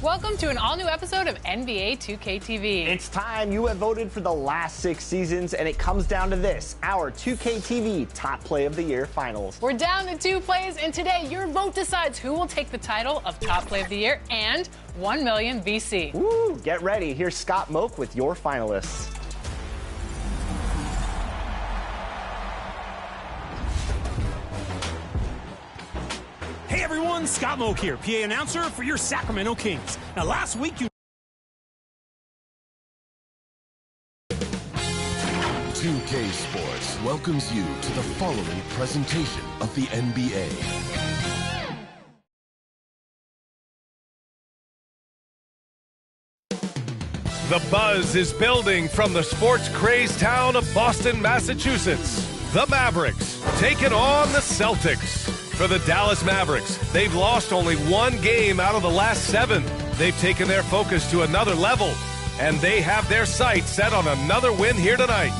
Welcome to an all-new episode of NBA 2K TV. It's time. You have voted for the last 6 seasons, and it comes down to this, our 2K TV Top Play of the Year Finals. We're down to 2 plays, and today your vote decides who will take the title of Top Play of the Year and 1 million VC. Woo! Get ready. Here's Scott Moak with your finalists. Hey everyone, Scott Moak here, PA announcer for your Sacramento Kings. Now last week you 2K Sports welcomes you to the following presentation of the NBA. The buzz is building from the sports-crazed town of Boston, Massachusetts. The Mavericks taking on the Celtics. For the Dallas Mavericks, they've lost only 1 game out of the last 7. They've taken their focus to another level, and they have their sights set on another win here tonight.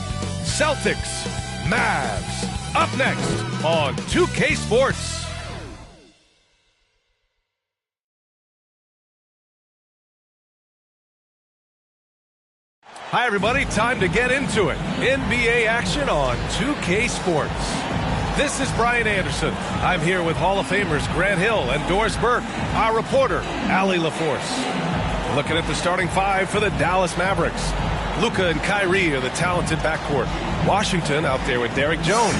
Celtics, Mavs, up next on 2K Sports. Hi, everybody. Time to get into it. NBA action on 2K Sports. This is Brian Anderson. I'm here with Hall of Famers Grant Hill and Doris Burke, our reporter, Allie LaForce. Looking at the starting 5 for the Dallas Mavericks. Luka and Kyrie are the talented backcourt. Washington out there with Derrick Jones.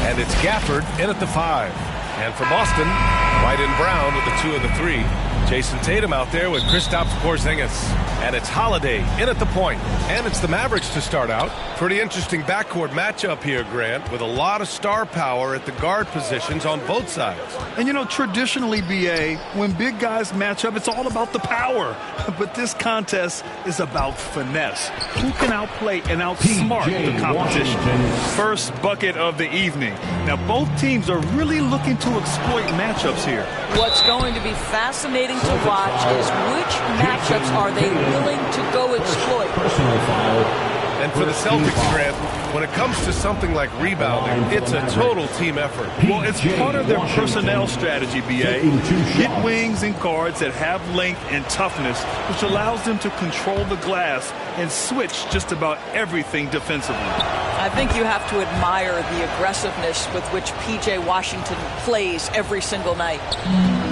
And it's Gafford in at the 5. And for Boston, White and Brown with the 2 of the 3. Jason Tatum out there with Kristaps Porzingis. And it's Holiday in at the point. And it's the Mavericks to start out. Pretty interesting backcourt matchup here, Grant, with a lot of star power at the guard positions on both sides. And you know, traditionally, BA, when big guys match up, it's all about the power. But this contest is about finesse. Who can outplay and outsmart the competition? First bucket of the evening. Now, both teams are really looking to exploit matchups here. What's going to be fascinating to watch is which matchups are they willing to go exploit. And for the Celtics, Grant, when it comes to something like rebounding, it's a total team effort. Well, it's part of their personnel strategy, BA. Get wings and guards that have length and toughness, which allows them to control the glass and switch just about everything defensively. I think you have to admire the aggressiveness with which P.J. Washington plays every single night.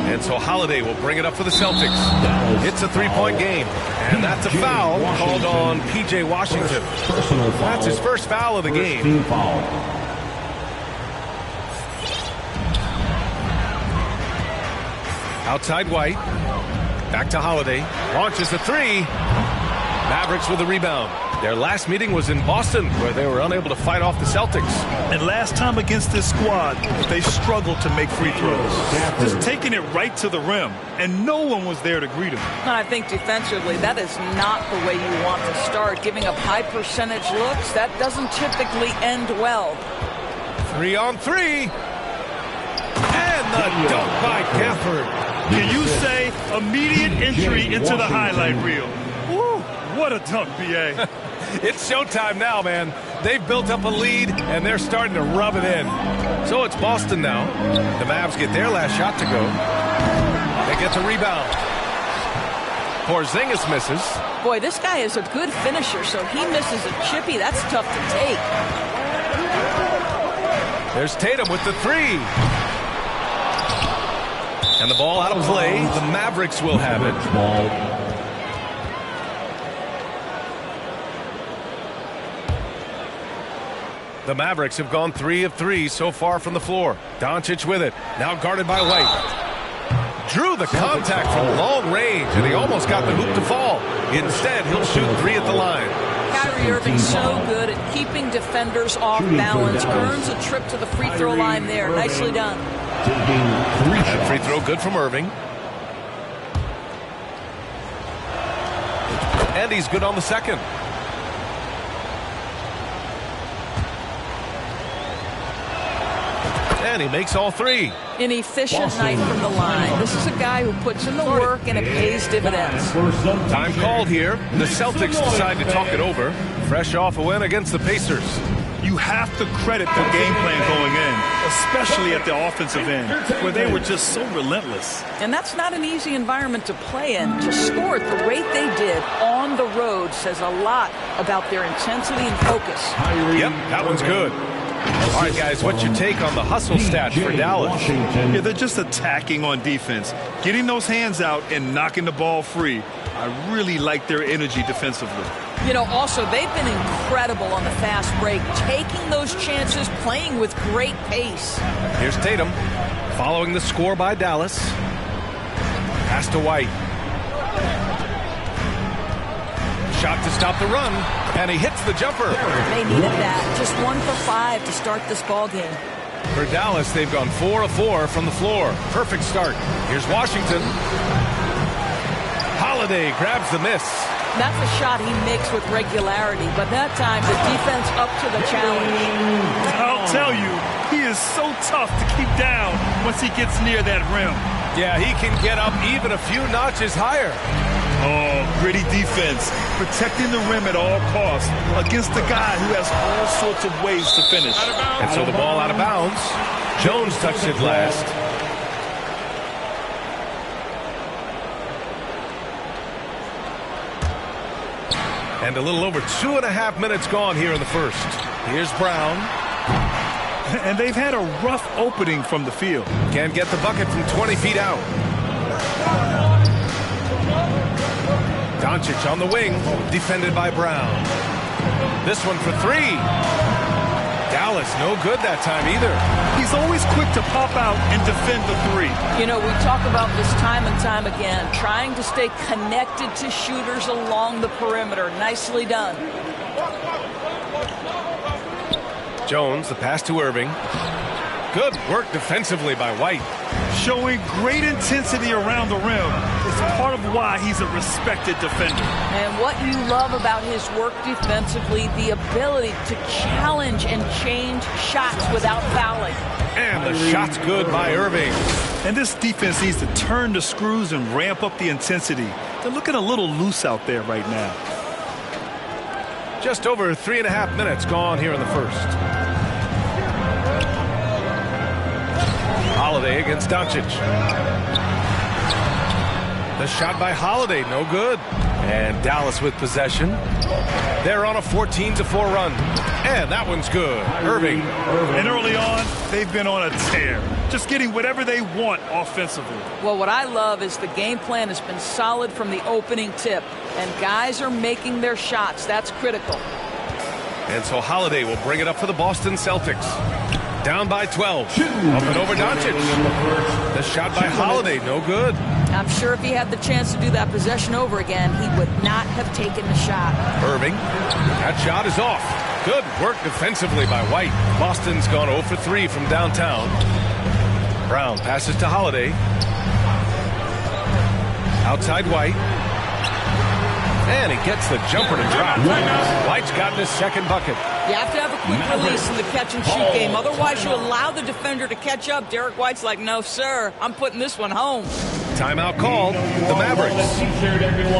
And so Holiday will bring it up for the Celtics. It's a 3-point game. And that's a foul called on P.J. Washington. That's his first foul of the game. Outside White. Back to Holiday. Launches the 3. Mavericks with the rebound. Their last meeting was in Boston, where they were unable to fight off the Celtics. And last time against this squad, they struggled to make free throws. Just taking it right to the rim, and no one was there to greet him. I think defensively, that is not the way you want to start. Giving up high percentage looks, that doesn't typically end well. 3 on 3. And the dunk by Gafford. Can you say immediate entry into the highlight reel? Woo, what a dunk, B.A. It's showtime now, man. They've built up a lead, and they're starting to rub it in. So it's Boston now. The Mavs get their last shot to go. They get the rebound. Porzingis misses. Boy, this guy is a good finisher, so he misses a chippy. That's tough to take. There's Tatum with the 3. And the ball out of play. The Mavericks will have it. The Mavericks have gone 3 of 3 so far from the floor. Doncic with it. Now guarded by White. Drew the contact from long range, and he almost got the hoop to fall. Instead, he'll shoot 3 at the line. Kyrie Irving so good at keeping defenders off balance. Earns a trip to the free throw line there. Nicely done. That free throw good from Irving. And he's good on the second. And he makes all 3. An efficient night from the line. This is a guy who puts in the work and it pays dividends. Time called here. The Celtics decide to talk it over. Fresh off a win against the Pacers. You have to credit the game plan going in. especially at the offensive end, where they were just so relentless. And that's not an easy environment to play in. To score at the rate they did on the road says a lot about their intensity and focus. Yep, that one's good. All right, guys, what's your take on the hustle stats for Dallas? Yeah, they're just attacking on defense, getting those hands out and knocking the ball free. I really like their energy defensively. You know, also, they've been incredible on the fast break, taking those chances, playing with great pace. Here's Tatum, following the score by Dallas. Pass to White. Shot to stop the run, and he hits the jumper. They needed that. Just 1 for 5 to start this ball game. For Dallas, they've gone 4 of 4 from the floor. Perfect start. Here's Washington. Holiday grabs the miss. That's a shot he makes with regularity, but that time the defense up to the challenge. I'll tell you, he is so tough to keep down once he gets near that rim. Yeah, he can get up even a few notches higher. Oh, gritty defense, protecting the rim at all costs against a guy who has all sorts of ways to finish. And so the ball out of bounds. Jones touched it last. And a little over 2.5 minutes gone here in the first. Here's Brown. And they've had a rough opening from the field. Can't get the bucket from 20 feet out. Doncic on the wing, defended by Brown. This one for 3. Dallas, no good that time either. He's always quick to pop out and defend the 3. You know, we talk about this time and time again, trying to stay connected to shooters along the perimeter. Nicely done. Jones, the pass to Irving. Good work defensively by White. Showing great intensity around the rim is part of why he's a respected defender. And what you love about his work defensively, the ability to challenge and change shots without fouling. And the shot's good by Irving. And this defense needs to turn the screws and ramp up the intensity. They're looking a little loose out there right now. Just over 3.5 minutes gone here in the first. Holiday against Doncic. The shot by Holiday, no good. And Dallas with possession. They're on a 14-4 run. And that one's good. Irving. And early on, they've been on a tear. Just getting whatever they want offensively. Well, what I love is the game plan has been solid from the opening tip. And guys are making their shots. That's critical. And so Holiday will bring it up for the Boston Celtics. Down by 12. Up and over Doncic. The shot by Holiday, no good. I'm sure if he had the chance to do that possession over again, he would not have taken the shot. Irving. That shot is off. Good work defensively by White. Boston's gone 0 for 3 from downtown. Brown passes to Holiday. Outside White. And he gets the jumper to drop. White's gotten his second bucket. You have to have a quick release in the catch-and-shoot game. Otherwise, you allow the defender to catch up. Derek White's like, no, sir. I'm putting this one home. Timeout called, the Mavericks.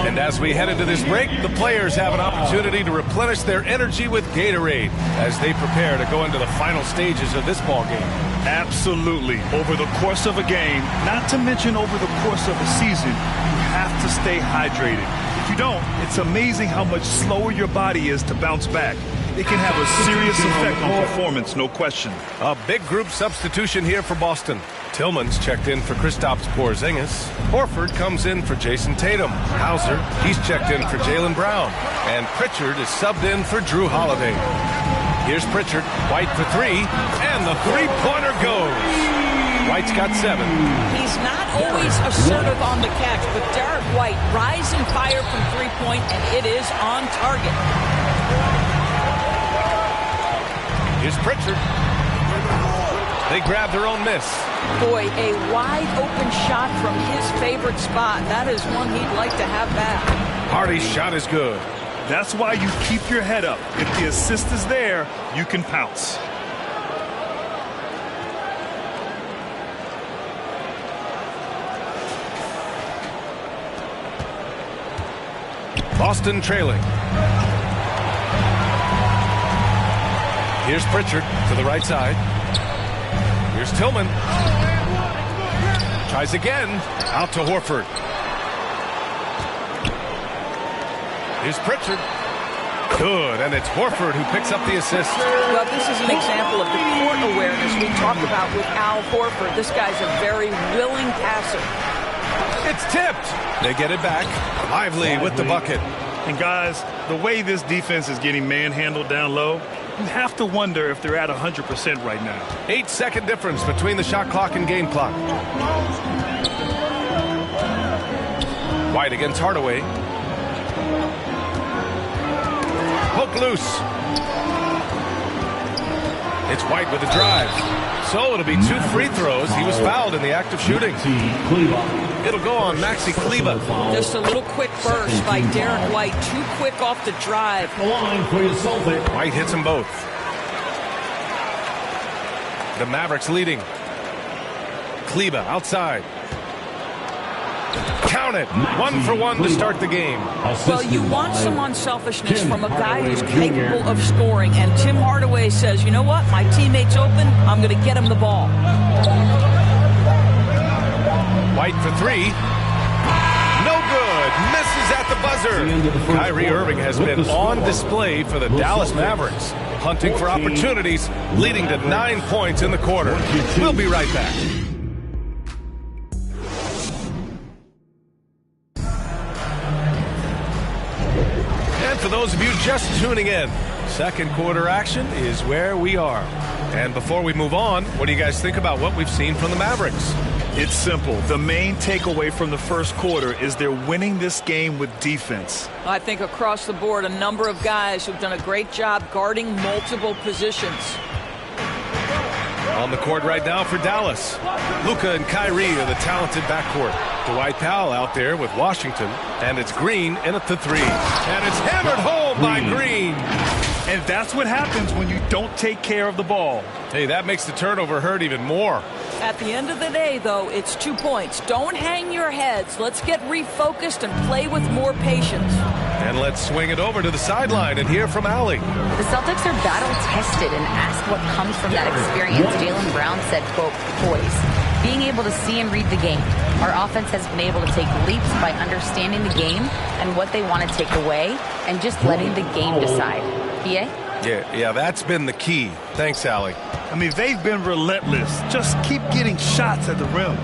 And as we head into this break, the players have an opportunity to replenish their energy with Gatorade as they prepare to go into the final stages of this ball game. Absolutely. Over the course of a game, not to mention over the course of a season, you have to stay hydrated. If you don't, it's amazing how much slower your body is to bounce back. It can have a serious effect on performance, no question. A big group substitution here for Boston. Tillman's checked in for Kristaps Porzingis. Horford comes in for Jason Tatum. Hauser, he's checked in for Jaylen Brown. And Pritchard is subbed in for Drew Holiday. Here's Pritchard, White for 3, and the three-pointer goes. White's got 7. He's not always assertive on the catch, but Derek White rising fire from three-point, and it is on target. Here's Pritchard. They grab their own miss. Boy, a wide-open shot from his favorite spot. That is one he'd like to have back. Hardy's shot is good. That's why you keep your head up. If the assist is there, you can pounce. Boston trailing. Here's Pritchard to the right side. Here's Tillman. Tries again. Out to Horford. Here's Pritchard. Good, and it's Horford who picks up the assist. Well, this is an example of the court awareness we talk about with Al Horford. This guy's a very willing passer. It's tipped. They get it back. Lively with the bucket. And guys, the way this defense is getting manhandled down low, you have to wonder if they're at 100% right now. 8-second difference between the shot clock and game clock. White against Hardaway. Poke loose. It's White with a drive. So it'll be 2 free throws. He was fouled in the act of shooting. It'll go on Maxi Kleber. Just a little quick burst by Derek White. Too quick off the drive. White hits them both. The Mavericks leading. Kleber outside. Count it. 1 for 1 to start the game. Well, you want some unselfishness from a guy who's capable of scoring. And Tim Hardaway says, you know what? My teammate's open. I'm going to get him the ball. White for 3. No good. Misses at the buzzer. Kyrie Irving has been on display for the Dallas Mavericks, hunting for opportunities, leading to 9 points in the quarter. We'll be right back. And for those of you just tuning in, second quarter action is where we are. And before we move on, what do you guys think about what we've seen from the Mavericks? It's simple. The main takeaway from the first quarter is they're winning this game with defense. I think across the board, a number of guys who've done a great job guarding multiple positions. On the court right now for Dallas, Luka and Kyrie are the talented backcourt. Dwight Powell out there with Washington, and it's Green in at the 3. And it's hammered home by Green. And that's what happens when you don't take care of the ball. Hey, that makes the turnover hurt even more. At the end of the day, though, it's 2 points. Don't hang your heads. Let's get refocused and play with more patience. And let's swing it over to the sideline and hear from Allie. The Celtics are battle-tested and ask what comes from that experience. Jaylen Brown said, quote, poise. Being able to see and read the game. Our offense has been able to take leaps by understanding the game and what they want to take away and just letting the game decide. BA? Yeah, that's been the key. Thanks, Allie. I mean, they've been relentless. Just keep getting shots at the rim.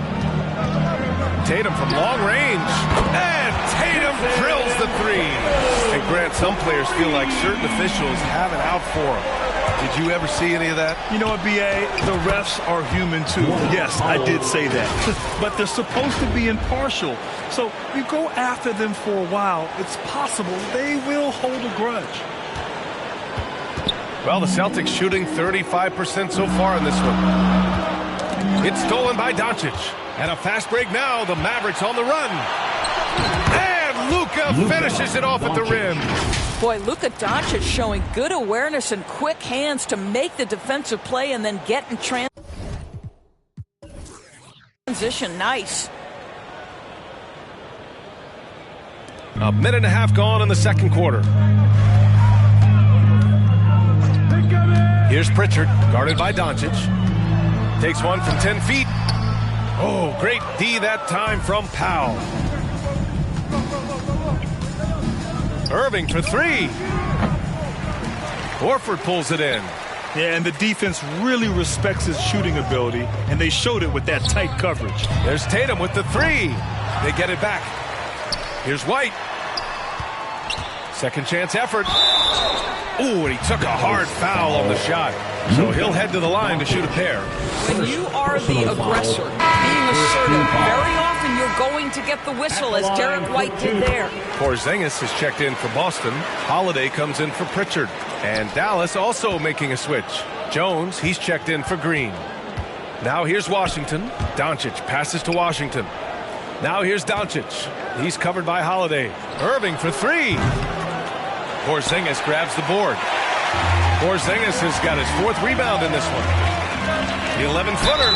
Tatum from long range. And Tatum drills the 3. And Grant, some players feel like certain officials have it out for them. Did you ever see any of that? You know what, B.A.? The refs are human, too. Yes, I did say that. But they're supposed to be impartial. So you go after them for a while, it's possible they will hold a grudge. Well, the Celtics shooting 35% so far in this one. It's stolen by Doncic. And a fast break now. The Mavericks on the run. And Luka finishes it off at the rim. Boy, Luka Doncic showing good awareness and quick hands to make the defensive play and then get in transition. Nice. A minute and a half gone in the second quarter. Here's Pritchard, guarded by Doncic. Takes one from 10 feet. Oh, great D that time from Powell. Irving for 3. Horford pulls it in. Yeah, and the defense really respects his shooting ability, and they showed it with that tight coverage. There's Tatum with the 3. They get it back. Here's White. Second chance effort. Ooh, and he took a hard foul on the shot. So he'll head to the line to shoot a pair. When you are the aggressor, being assertive, very often you're going to get the whistle, as Derek White did there. Porzingis has checked in for Boston. Holiday comes in for Pritchard. And Dallas also making a switch. Jones, he's checked in for Green. Now here's Washington. Doncic passes to Washington. Now here's Doncic. He's covered by Holiday. Irving for 3. Porzingis grabs the board. Porzingis has got his 4th rebound in this one. The 11-footer.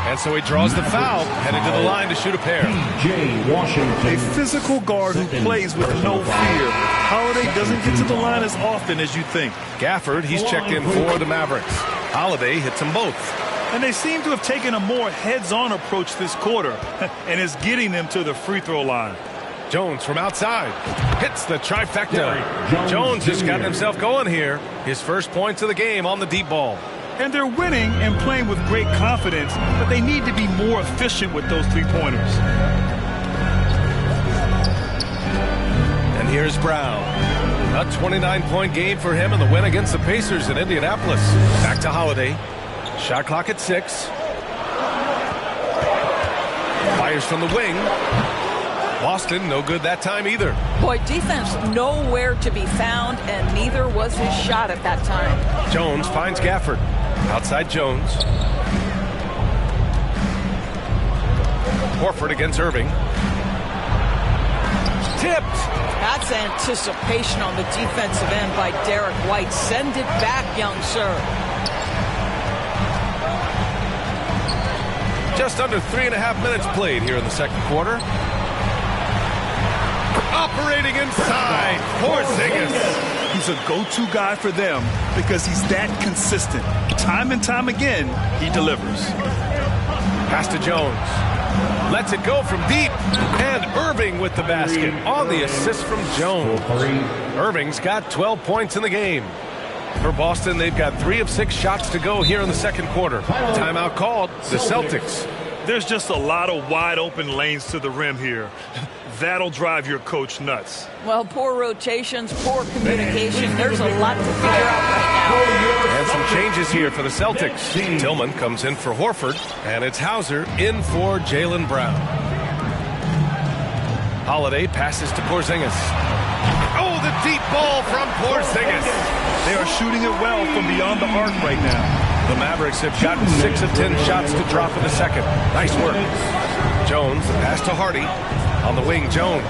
And so he draws the foul, headed to the line to shoot a pair. A physical guard who plays with no fear. Holiday doesn't get to the line as often as you think. Gafford, he's checked in for the Mavericks. Holiday hits them both. And they seem to have taken a more heads-on approach this quarter, and it's getting them to the free throw line. Jones from outside hits the trifecta. Jones has gotten himself going here. His first points of the game on the deep ball. And they're winning and playing with great confidence, but they need to be more efficient with those three-pointers. And here's Brown. A 29-point game for him in the win against the Pacers in Indianapolis. Back to Holiday. Shot clock at 6. Fires from the wing. Boston, no good that time either. Boy, defense nowhere to be found, and neither was his shot at that time. Jones finds Gafford. Outside Jones. Horford against Irving. Tipped. That's anticipation on the defensive end by Derek White. Send it back, young sir. Just under 3.5 minutes played here in the second quarter. Operating inside. Porzingis. He's a go-to guy for them because he's that consistent. Time and time again, he delivers. Pass to Jones. Lets it go from deep. And Irving with the basket on the assist from Jones. Irving's got 12 points in the game. For Boston, they've got 3 of 6 shots to go here in the second quarter. Timeout called. The Celtics. There's just a lot of wide-open lanes to the rim here. That'll drive your coach nuts. Well, poor rotations, poor communication. There's a lot to figure out right now. And some changes here for the Celtics. Tillman comes in for Horford, and it's Hauser in for Jaylen Brown. Holiday passes to Porzingis. Oh, the deep ball from Porzingis. They are shooting it well from beyond the arc right now. The Mavericks have gotten 6 of 10 shots to drop in the second. Nice work. Jones, the pass to Hardy. On the wing, Jones.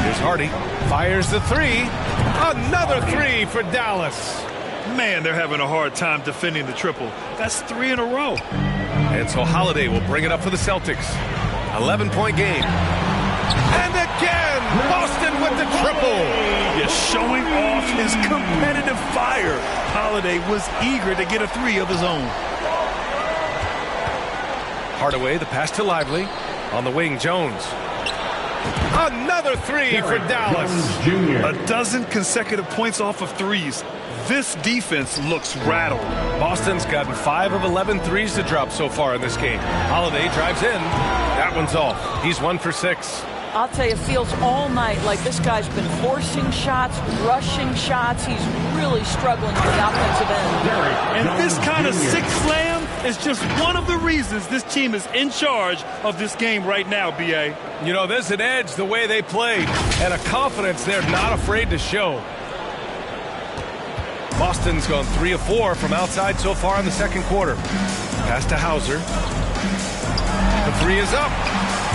Here's Hardy. Fires the 3. Another 3 for Dallas. Man, they're having a hard time defending the triple. That's 3 in a row. And so Holiday will bring it up for the Celtics. 11-point game. And again, Boston with the triple. Yeah, showing off his competitive fire. Holiday was eager to get a 3 of his own. Hardaway, the pass to Lively. On the wing, Jones. Another 3 for Dallas. A dozen consecutive points off of threes. This defense looks rattled. Boston's gotten 5 of 11 threes to drop so far in this game. Holiday drives in. That one's off. He's 1 for 6. I'll tell you, it feels all night like this guy's been forcing shots, rushing shots. He's really struggling on the offensive end. And this kind of six slam is just one of the reasons this team is in charge of this game right now, B.A. You know, there's an edge the way they played and a confidence they're not afraid to show. Boston's gone 3 of 4 from outside so far in the second quarter. Pass to Hauser. The 3 is up.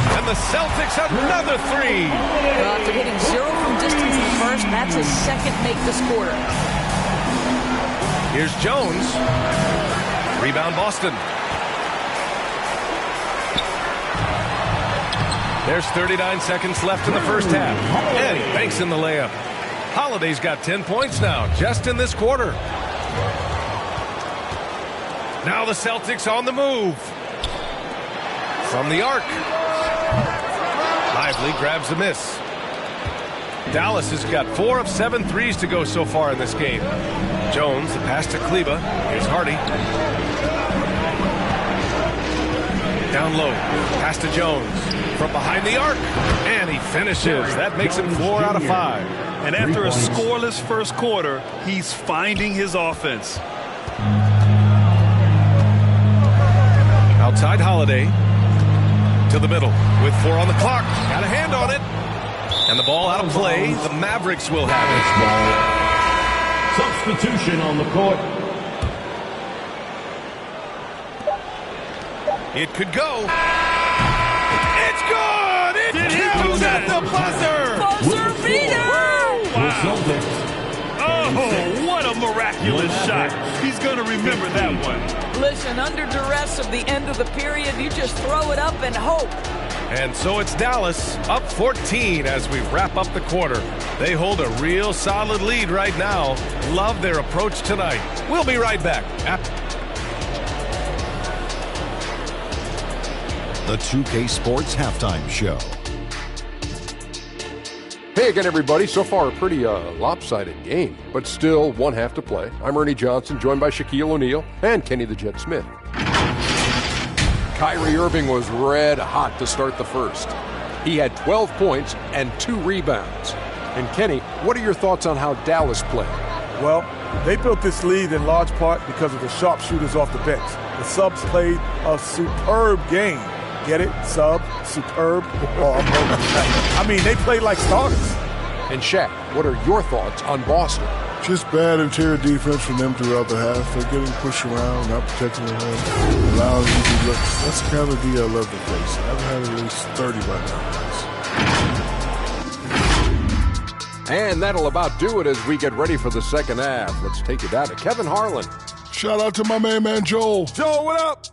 And the Celtics another 3. Well, after hitting 0 from distance in the first, that's his second make this quarter. Here's Jones. Rebound Boston. There's 39 seconds left in the first half. And he banks in the layup. Holiday's got 10 points now, just in this quarter. Now the Celtics on the move. From the arc. Lively grabs a miss. Dallas has got 4 of 7 threes to go so far in this game. Jones, the pass to Kleba. Here's Hardy. Down low. Pass to Jones. From behind the arc. And he finishes. That makes him 4 out of 5. And after a scoreless first quarter, he's finding his offense. Outside Holiday. To the middle with 4 on the clock. Got a hand on it. And the ball out of play. The Mavericks will have it. Substitution on the court. It could go. It's good. It counts at the buzzer. Buzzer beater. Wow. Oh, what a miraculous shot. He's going to remember that one. Listen, under duress of the end of the period, you just throw it up and hope. And so it's Dallas up 14 as we wrap up the quarter. They hold a real solid lead right now. Love their approach tonight. We'll be right back. the 2K Sports Halftime Show. Hey again, everybody. So far, a pretty lopsided game, but still one half to play. I'm Ernie Johnson, joined by Shaquille O'Neal and Kenny the Jet Smith. Kyrie Irving was red hot to start the first. He had 12 points and 2 rebounds. And Kenny, what are your thoughts on how Dallas played? Well, they built this lead in large part because of the sharpshooters off the bench. The subs played a superb game. Get it? Sub, superb. I mean, they played like starters. And Shaq, what are your thoughts on Boston? Just bad interior defense from them throughout the half. They're getting pushed around, not protecting the rim. Allows you to look. That's the kind of D I love to face. I've had at least 30 by now. And that'll about do it as we get ready for the second half. Let's take it down to Kevin Harlan. Shout out to my main man, Joel. Joel, what up?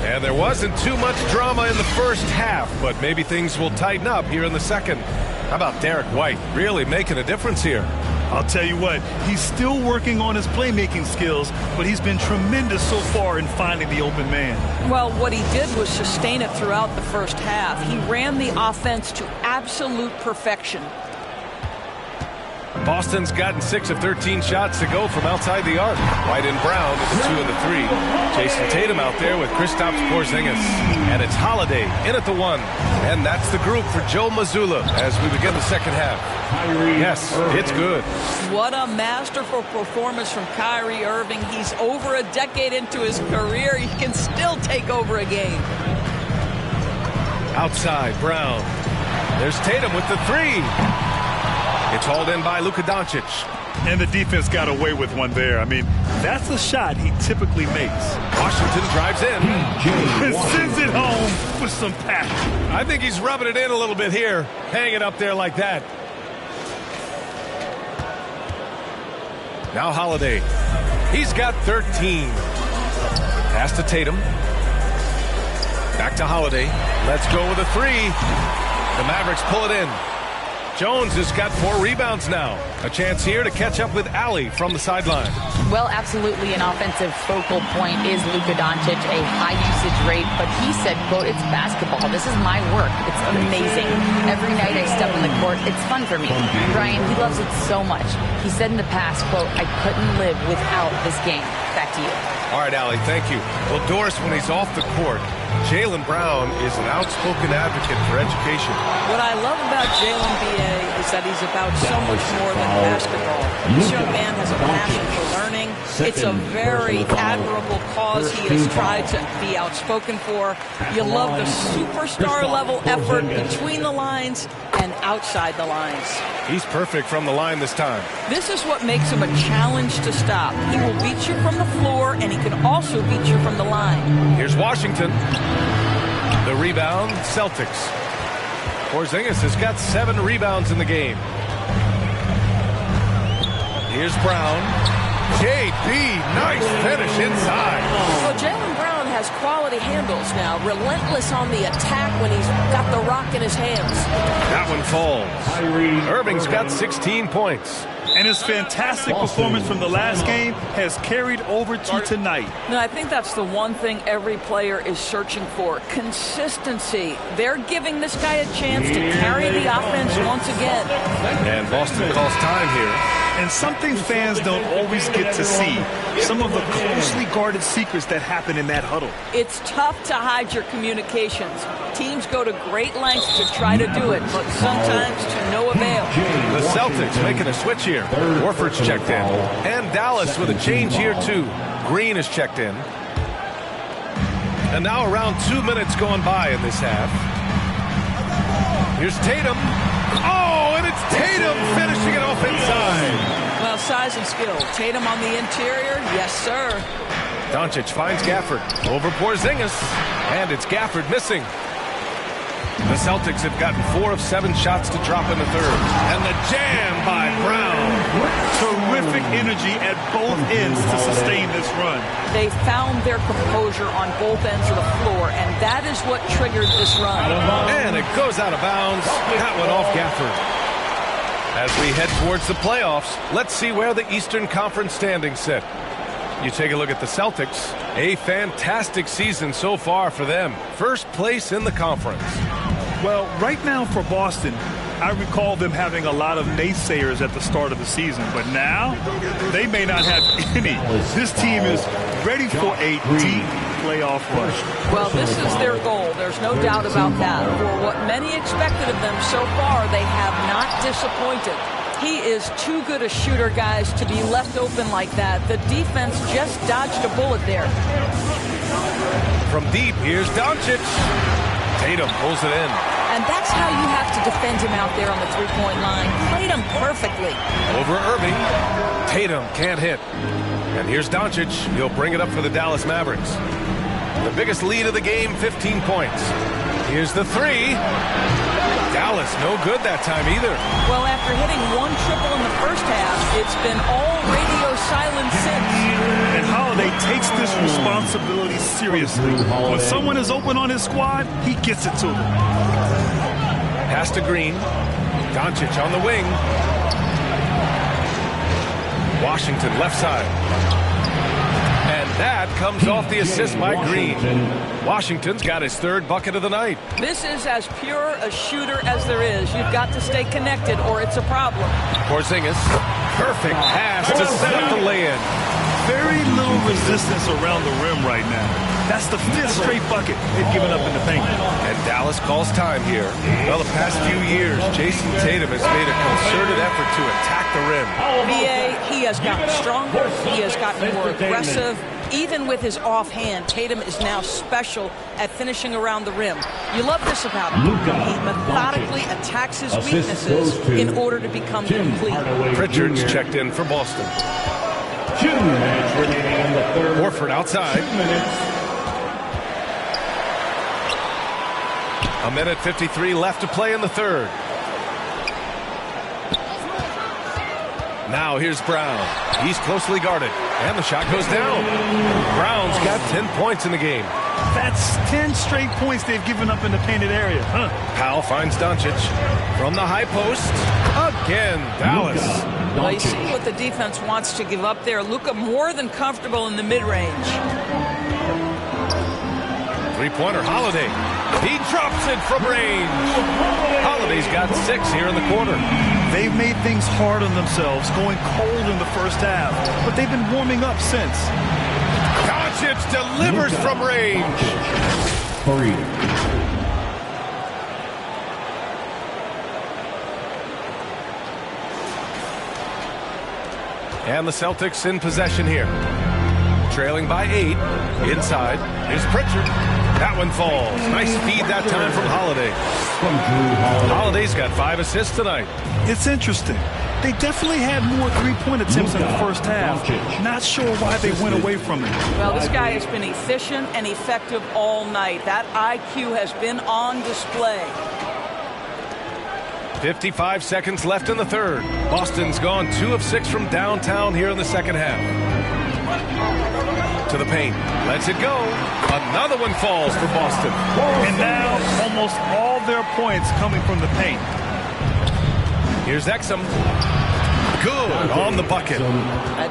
And there wasn't too much drama in the first half, but maybe things will tighten up here in the second. How about Derek White really making a difference here? I'll tell you what, he's still working on his playmaking skills, but he's been tremendous so far in finding the open man. Well, what he did was sustain it throughout the first half. He ran the offense to absolute perfection. Boston's gotten 6 of 13 shots to go from outside the arc. White and Brown with the 2 and the 3. Jason Tatum out there with Kristaps Porzingis. And it's Holiday in at the 1. And that's the group for Joe Mazzulla as we begin the second half. Yes, it's good. What a masterful performance from Kyrie Irving. He's over a decade into his career. He can still take over a game. Outside, Brown. There's Tatum with the 3. It's hauled in by Luka Doncic. And the defense got away with one there. I mean, that's a shot he typically makes. Washington drives in. And sends it home with some passion. I think he's rubbing it in a little bit here. Hang it up there like that. Now Holiday. He's got 13. Pass to Tatum. Back to Holiday. Let's go with a 3. The Mavericks pull it in. Jones has got 4 rebounds now. A chance here to catch up with Allie from the sideline. Well, absolutely an offensive focal point is Luka Doncic, a high usage rate, but he said, quote, it's basketball. This is my work. It's amazing. Every night I step on the court, it's fun for me. Brian, he loves it so much. He said in the past, quote, I couldn't live without this game. Back to you. All right, Allie, thank you. Well, Doris, when he's off the court, Jaylen Brown is an outspoken advocate for education. What I love about Jaylen, B.A., is that he's about so much more than basketball. This young man has a passion for learning. It's a very admirable cause he has tried to be outspoken for. You love the superstar-level effort between the lines and outside the lines. He's perfect from the line this time. This is what makes him a challenge to stop. He will beat you from the floor, and he can also beat you from the line. Here's Washington. The rebound, Celtics. Porzingis has got 7 rebounds in the game. Here's Brown. JB, nice finish inside. Well, Jaylen Brown has quality handles now. Relentless on the attack when he's got the rock in his hands. That one falls. Irving's got 16 points. And his fantastic performance from the last game has carried over to tonight. No, I think that's the one thing every player is searching for. Consistency. They're giving this guy a chance to carry the offense once again. And Boston calls time here. And something fans don't always get to see. Some of the closely guarded secrets that happen in that huddle. It's tough to hide your communications. Teams go to great lengths to try to do it, but sometimes to no avail. The Celtics making a switch here. Horford's checked in. And Dallas with a change here, too. Green is checked in. And now around 2 minutes going by in this half. Here's Tatum. Oh, and it's Tatum finishing it off inside. Well, size and skill. Tatum on the interior, yes, sir. Doncic finds Gafford over Porzingis. And it's Gafford missing. The Celtics have gotten 4 of 7 shots to drop in the third. And the jam by Brown. Terrific energy at both ends to sustain this run. They found their composure on both ends of the floor, and that is what triggered this run. And it goes out of bounds. That went off Gafford. As we head towards the playoffs, let's see where the Eastern Conference standings sit. You take a look at the Celtics. A fantastic season so far for them. First place in the conference. Well, right now for Boston, I recall them having a lot of naysayers at the start of the season, but now they may not have any. This team is ready for a deep playoff run. Well, this is their goal. There's no doubt about that. For what many expected of them so far, they have not disappointed. He is too good a shooter, guys, to be left open like that. The defense just dodged a bullet there. From deep, here's Doncic. Tatum pulls it in. And that's how you have to defend him out there on the three-point line. Played him perfectly. Over Irving. Tatum can't hit. And here's Doncic. He'll bring it up for the Dallas Mavericks. The biggest lead of the game, 15 points. Here's the three. Dallas, no good that time either. Well, after hitting 1 triple in the first half, it's been all radio silence since. And Holiday takes this responsibility seriously. When someone is open on his squad, he gets it to them. Pass to Green. Doncic on the wing. Washington left side. And that comes off the assist by Green. Washington's got his 3rd bucket of the night. This is as pure a shooter as there is. You've got to stay connected or it's a problem. Porzingis, perfect pass to set up the lay-in. Very little resistance around the rim right now. That's the 5th straight bucket they've given up in the paint. And Dallas calls time here. Well, the past few years, Jason Tatum has made a concerted effort to attack the rim. BA, he has gotten stronger. He has gotten more aggressive. Even with his offhand, Tatum is now special at finishing around the rim. You love this about him. He methodically attacks his weaknesses in order to become complete. Pritchard's checked in for Boston. 2 minutes remaining in the third. Horford outside. 2 minutes. A minute 53 left to play in the third. Now here's Brown. He's closely guarded. And the shot goes down. Brown's got 10 points in the game. That's 10 straight points they've given up in the painted area. Powell finds Doncic. From the high post. Again, Dallas. Well, you see what the defense wants to give up there. Luka more than comfortable in the mid-range. Three-pointer, Holiday. He drops it from range. Holiday's got 6 here in the quarter. They've made things hard on themselves, going cold in the first half, but they've been warming up since. Doncic delivers from range. 3. And the Celtics in possession here. Trailing by 8. Inside is Pritchard. That one falls. Nice feed that time from Holiday. Holiday's got 5 assists tonight. It's interesting. They definitely had more three-point attempts in the first half. Not sure why they went away from it. Well, this guy has been efficient and effective all night. That IQ has been on display. 55 seconds left in the third. Boston's gone 2 of 6 from downtown here in the second half. To the paint. Lets it go. Another one falls for Boston. And now almost all their points coming from the paint. Here's Exum. Good on the bucket.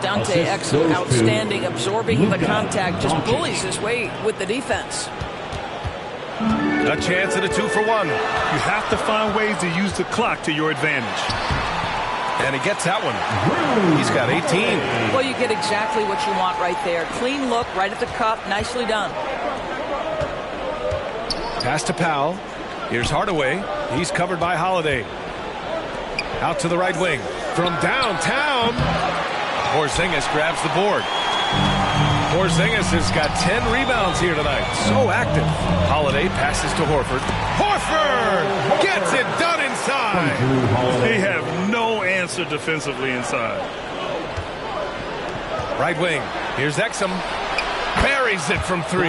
Dante Exum, outstanding, absorbing the contact, just bullies his way with the defense. A chance at a 2-for-1. You have to find ways to use the clock to your advantage. And he gets that one. He's got 18. Well, you get exactly what you want right there. Clean look, right at the cup. Nicely done. Pass to Powell. Here's Hardaway. He's covered by Holiday. Out to the right wing. From downtown. Porzingis grabs the board. Porzingis has got 10 rebounds here tonight. So active. Holiday passes to Horford. Horford gets it done inside. They have no answer defensively inside. Right wing. Here's Exum. Buries it from 3.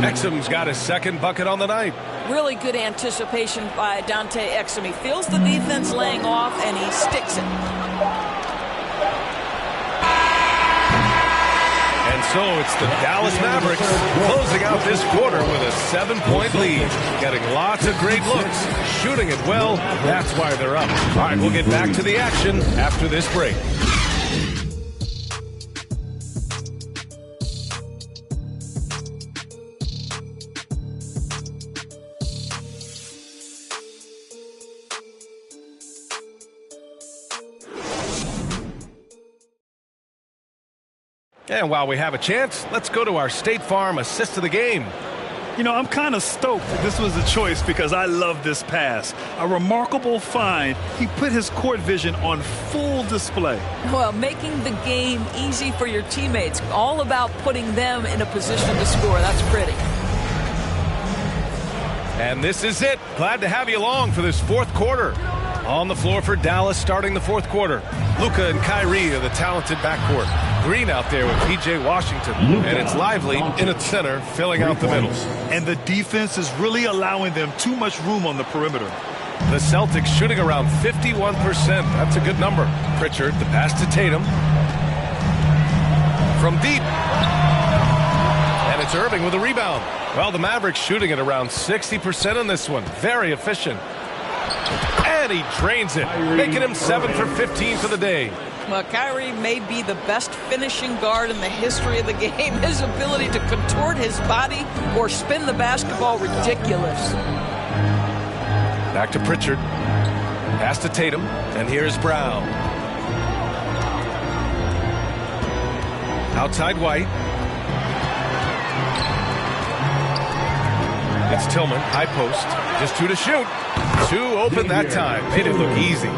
Exum's got his 2nd bucket on the night. Really good anticipation by Dante Exum. He feels the defense laying off, and he sticks it. And so it's the Dallas Mavericks closing out this quarter with a 7-point lead. Getting lots of great looks, shooting it well. That's why they're up. All right, we'll get back to the action after this break. And while we have a chance, let's go to our State Farm assist of the game. You know, I'm kind of stoked that this was a choice because I love this pass. A remarkable find. He put his court vision on full display. Well, making the game easy for your teammates. All about putting them in a position to score. That's pretty. And this is it. Glad to have you along for this fourth quarter. On the floor for Dallas starting the fourth quarter. Luka and Kyrie are the talented backcourt. Green out there with P.J. Washington. And it's Lively in its center, filling out the middle. And the defense is really allowing them too much room on the perimeter. The Celtics shooting around 51%. That's a good number. Pritchard, the pass to Tatum. From deep. And it's Irving with a rebound. Well, the Mavericks shooting at around 60% on this one. Very efficient. And he drains it, making him 7 for 15 for the day. Well, Kyrie may be the best finishing guard in the history of the game. His ability to contort his body or spin the basketball, ridiculous. Back to Pritchard. Pass to Tatum. And here's Brown. Outside White. It's Tillman, high post. Just 2 to shoot. 2 open that time. Made it look easy.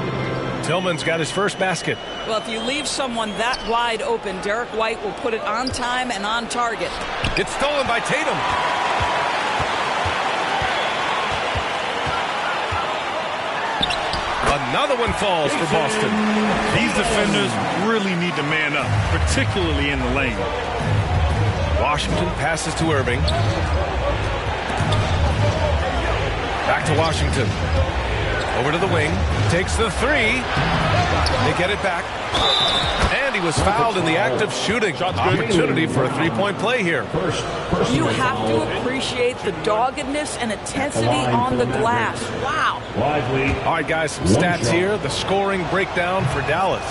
Tillman's got his first basket. Well, if you leave someone that wide open, Derek White will put it on time and on target. It's stolen by Tatum. Another one falls for Boston. These defenders really need to man up, particularly in the lane. Washington passes to Irving. Back to Washington. Over to the wing. Takes the 3. They get it back. And he was fouled in the act of shooting. Opportunity for a three-point play here. You have to appreciate the doggedness and intensity on the glass. Wow. All right, guys, some stats here. The scoring breakdown for Dallas.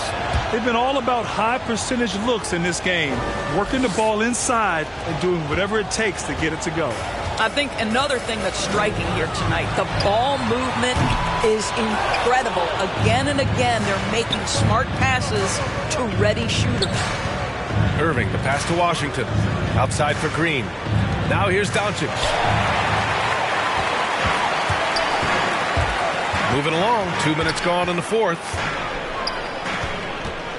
They've been all about high percentage looks in this game, working the ball inside and doing whatever it takes to get it to go. I think another thing that's striking here tonight, the ball movement is incredible. Again and again, they're making smart passes to ready shooters. Irving, the pass to Washington. Outside for Green. Now here's Doncic. Moving along. 2 minutes gone in the fourth.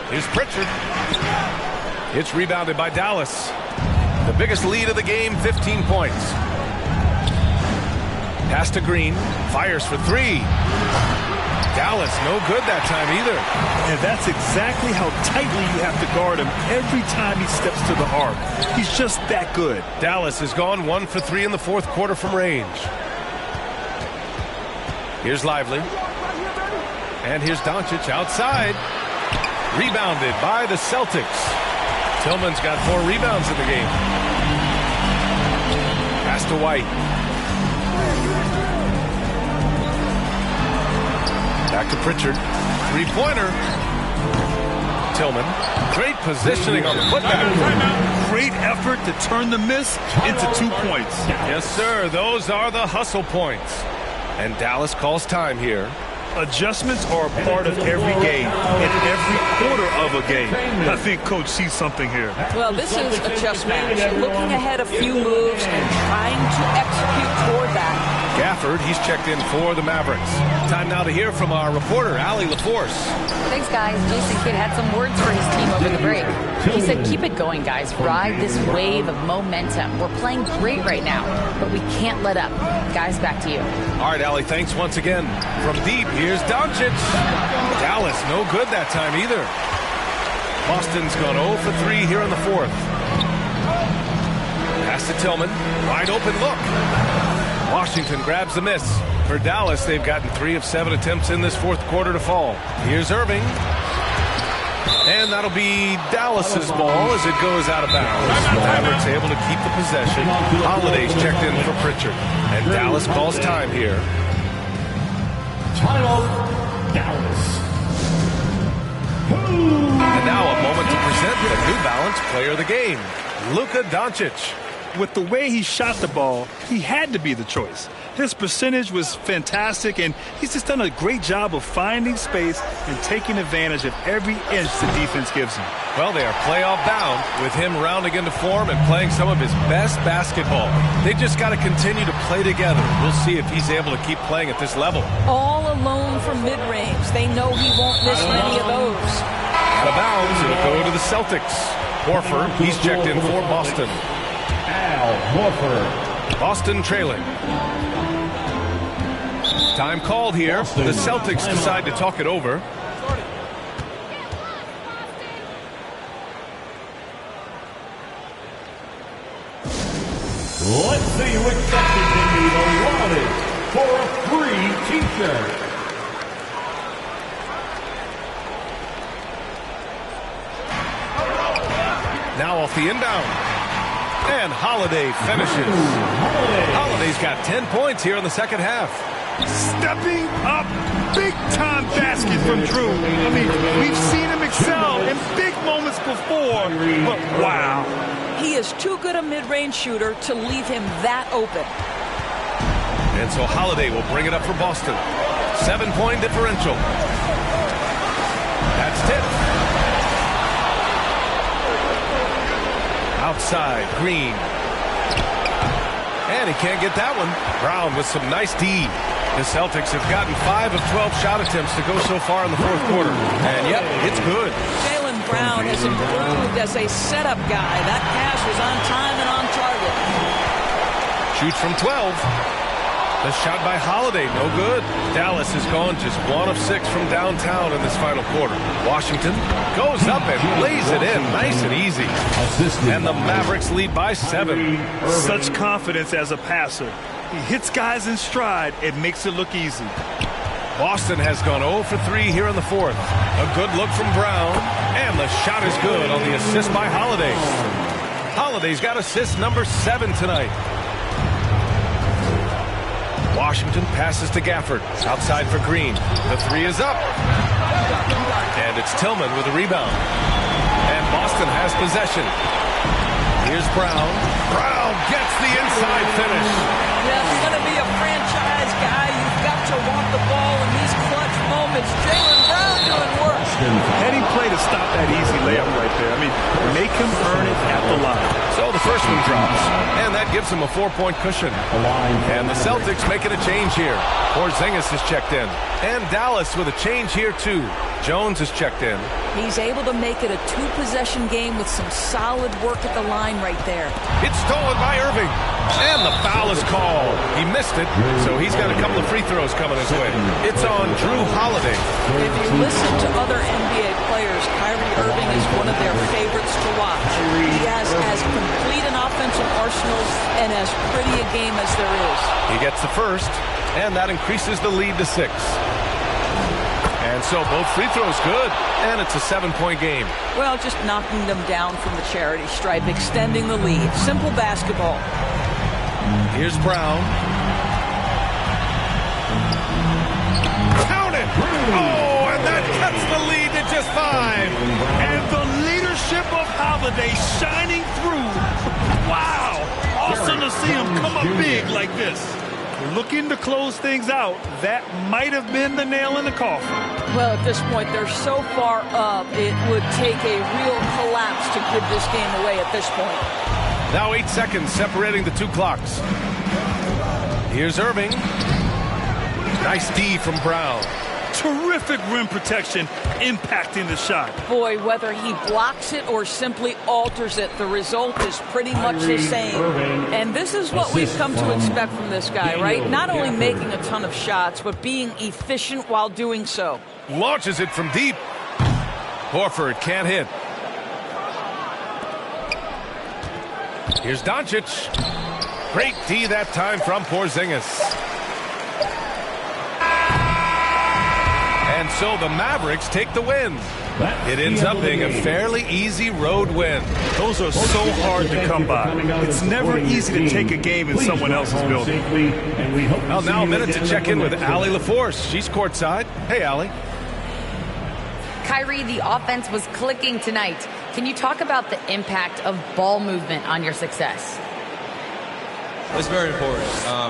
Here's Pritchard. It's rebounded by Dallas. The biggest lead of the game, 15 points. Pass to Green. Fires for 3. Dallas, no good that time either. And that's exactly how tightly you have to guard him every time he steps to the arc. He's just that good. Dallas has gone 1 for 3 in the fourth quarter from range. Here's Lively. And here's Doncic outside. Rebounded by the Celtics. Tillman's got 4 rebounds in the game. Pass to White. Back to Pritchard. Three-pointer. Tillman. Great positioning on the putback. Great effort to turn the miss into 2 points. Yes, sir. Those are the hustle points. And Dallas calls time here. Adjustments are a part of every game and every quarter of a game. I think Coach sees something here. Well, this is a chess match. Looking ahead a few moves and trying to execute toward that. Gafford, he's checked in for the Mavericks. Time now to hear from our reporter, Allie LaForce. Thanks, guys. Jason Kidd had some words for his team over the break. He said, keep it going, guys. Ride this wave of momentum. We're playing great right now, but we can't let up. Guys, back to you. All right, Allie, thanks once again. From deep, here's Doncic. Dallas, no good that time either. Boston's gone 0 for 3 here in the fourth. Pass to Tillman. Wide open look. Washington grabs the miss. For Dallas, they've gotten 3 of 7 attempts in this fourth quarter to fall. Here's Irving. And that'll be Dallas's ball as it goes out of bounds. The Mavericks able to keep the possession. Holiday's checked in for Pritchard. And Dallas calls time here. Timeout, Dallas. And now a moment to present the New Balance player of the game, Luka Doncic. With the way he shot the ball, he had to be the choice. His percentage was fantastic, and he's just done a great job of finding space and taking advantage of every inch the defense gives him. Well, they are playoff bound with him rounding into form and playing some of his best basketball. They just got to continue to play together. We'll see if he's able to keep playing at this level. All alone from mid-range. They know he won't miss many of those. Out of bounds, it'll go to the Celtics. Horford, he's checked in for Boston. Al Horford. Boston trailing. Time called here. The Celtics decide to talk it over. Let's see who accepted to be awarded for a free t-shirt. Now off the inbound. And Holiday finishes. Holiday's got 10 points here in the second half. Stepping up, big-time basket from Drew. I mean, we've seen him excel in big moments before, but wow. He is too good a mid-range shooter to leave him that open. And so Holiday will bring it up for Boston. 7-point differential. That's tipped. Outside, Green. And he can't get that one. Brown with some nice D. The Celtics have gotten 5 of 12 shot attempts to go so far in the fourth quarter. And yep, it's good. Jaylen Brown has improved as a setup guy. That pass was on time and on target. Shoots from 12. The shot by Holiday, no good. Dallas has gone just 1 of 6 from downtown in this final quarter. Washington goes up and lays it in nice and easy. And the Mavericks lead by 7. Such confidence as a passer. He hits guys in stride. It makes it look easy. Boston has gone 0 for 3 here in the fourth. A good look from Brown. And the shot is good on the assist by Holiday. Holiday's got assist number 7 tonight. Washington passes to Gafford. Outside for Green. The 3 is up. And it's Tillman with a rebound. And Boston has possession. Here's Brown. Brown gets the inside finish. Yeah, he's going to be a franchise guy. You've got to want the ball in these clutch moments. Jaylen Brown doing work. Heady play to stop that easy layup right there. I mean, make him earn it at the line. So the first one drops, and that gives him a 4-point cushion. And the Celtics making a change here. Porzingis is checked in. And Dallas with a change here, too. Jones is checked in. He's able to make it a 2-possession game with some solid work at the line right there. It's stolen by Irving. And the foul is called. He missed it, so he's got a couple of free throws coming his way. It's on Drew Holiday. If you listen to other NBA players, Kyrie Irving is one of their favorites to watch. He has as complete an offensive arsenal and as pretty a game as there is. He gets the first, and that increases the lead to 6. And so both free throws good, and it's a 7-point game. Well, just knocking them down from the charity stripe, extending the lead. Simple basketball. Here's Brown. Count it! Oh, and that cuts the lead to just 5. And the leadership of Holiday shining through. Wow! Awesome to see him come up big like this. Looking to close things out. That might have been the nail in the coffin. Well, at this point, they're so far up, it would take a real collapse to give this game away at this point. Now 8 seconds separating the 2 clocks. Here's Irving. Nice D from Brown. Terrific rim protection, impacting the shot. Boy, whether he blocks it or simply alters it, the result is pretty much the same. And this is what we've come to expect from this guy, right? Not only making a ton of shots, but being efficient while doing so. Launches it from deep. Horford can't hit. Here's Doncic. Great D that time from Porzingis. And so the Mavericks take the win. It ends up being a fairly easy road win. Those are so hard to come by. It's never easy to take a game in someone else's building. Well, now a minute to check in with Allie LaForce. She's courtside. Hey, Allie. Kyrie, the offense was clicking tonight. Can you talk about the impact of ball movement on your success? It's very important.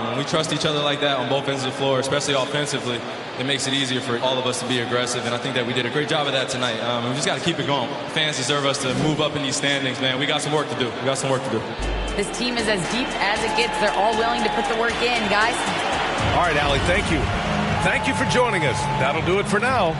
When we trust each other like that on both ends of the floor, especially offensively, it makes it easier for all of us to be aggressive, and I think that we did a great job of that tonight. We just got to keep it going. Fans deserve us to move up in these standings, man. We got some work to do. We got some work to do. This team is as deep as it gets. They're all willing to put the work in, guys. All right, Allie, thank you. Thank you for joining us. That'll do it for now.